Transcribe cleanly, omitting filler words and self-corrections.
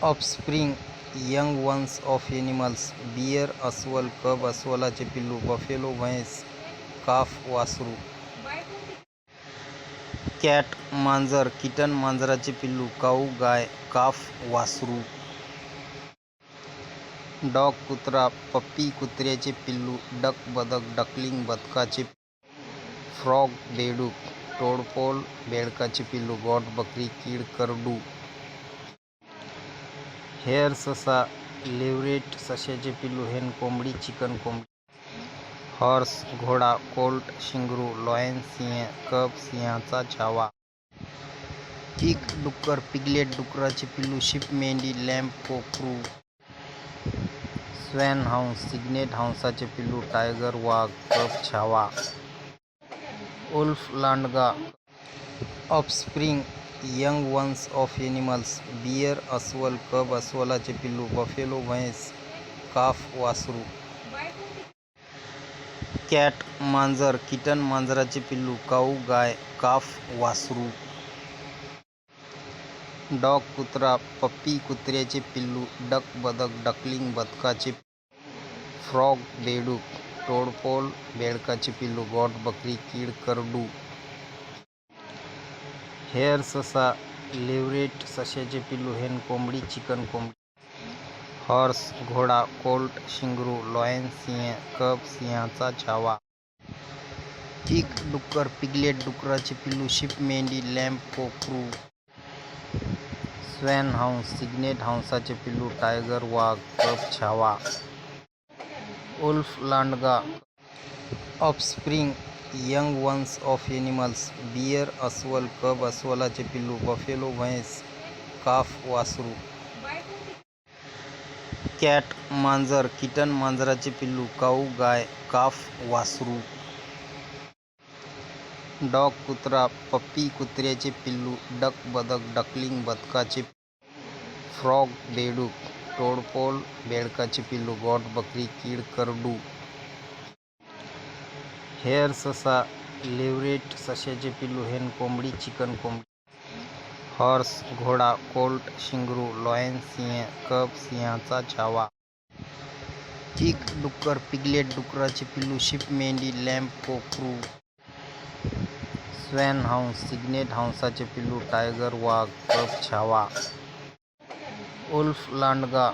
offspring young ones of animals bear अस्वल cub अस्वलाचे पिल्लू buffalo म्हैस काफ वासरू कॅट मांजर किटन मांजराचे पिल्लू काऊ गाय काफ वासरू डॉग कुत्रा पप्पी कुत्र्याचे पिल्लू डक बदक डकलिंग बदकाचे फ्रॉग बेडूक टोडपोल बेडकाचे पिल्लू गॉट बकरी कीड करडू हेअर ससा लेव्हरेट सश्याचे पिल्लू हेन कोंबडी चिकन कोंबडी हॉर्स घोडा कोल्ट शिंगरू लॉयन सिंह कब सिंहाचा छावा किक डुक्कर पिगलेट डुकराचे पिल्लू शिप मेंढी लॅम्प कोकरू स्वॅन हंस सिग्नेट हंसाचे पिल्लू टायगर वाघ कब छावा उल्फ लांडगा offspring young ones of animals bear अस्वल कब अस्वलाचे पिल्लू बफेलो म्हैस काफ वासरू कॅट मांजर किटन मांजराचे पिल्लू काऊ गाय काफ वासरू डॉग कुत्रा पप्पी कुत्र्याचे पिल्लू डक बदक डकलिंग बदकाचे फ्रॉग बेडूक टोडपोल बेडकाचे पिल्लू गॉट बकरी कीड करडू हेअर ससा लेव्हरेट सश्याचे पिल्लू हेन कोंबडी चिकन कोंबडी हॉर्स घोडा कोल्ट शिंगरू लॉयन सिंह कब सिंहाचा छावा किक डुक्कर पिगलेट डुकराचे पिल्लू शिप मेंढी लॅम्प कोकरू स्वॅन हंस सिग्नेट हंसाचे पिल्लू टायगर वाघ कब छावा उल्फ लांडगा offspring young ones of animals bear अस्वल कब अस्वलाचे पिल्लू बफेलो म्हैस काफ वासरू कॅट मांजर किटन मांजराचे पिल्लू काऊ गाय काफ वासरू डॉग कुत्रा पप्पी कुत्र्याचे पिल्लू डक बदक डकलिंग बदकाचे फ्रॉग बेडूक टोडपोल बेडकाचे पिल्लू गॉट बकरी कीड करडू हेअर ससा लेव्हरेट सश्याचे पिल्लू हेन कोंबडी चिकन कोंबडी हॉर्स घोडा कोल्ट शिंगरू लॉयन सिंह कब सिंहाचा छावा किक डुक्कर पिगलेट डुकराचे पिल्लू शिप मेंढी लॅम्प कोकरू स्वॅन हंस सिग्नेट हंसाचे पिल्लू टायगर वाघ कब छावा उल्फ लांडगा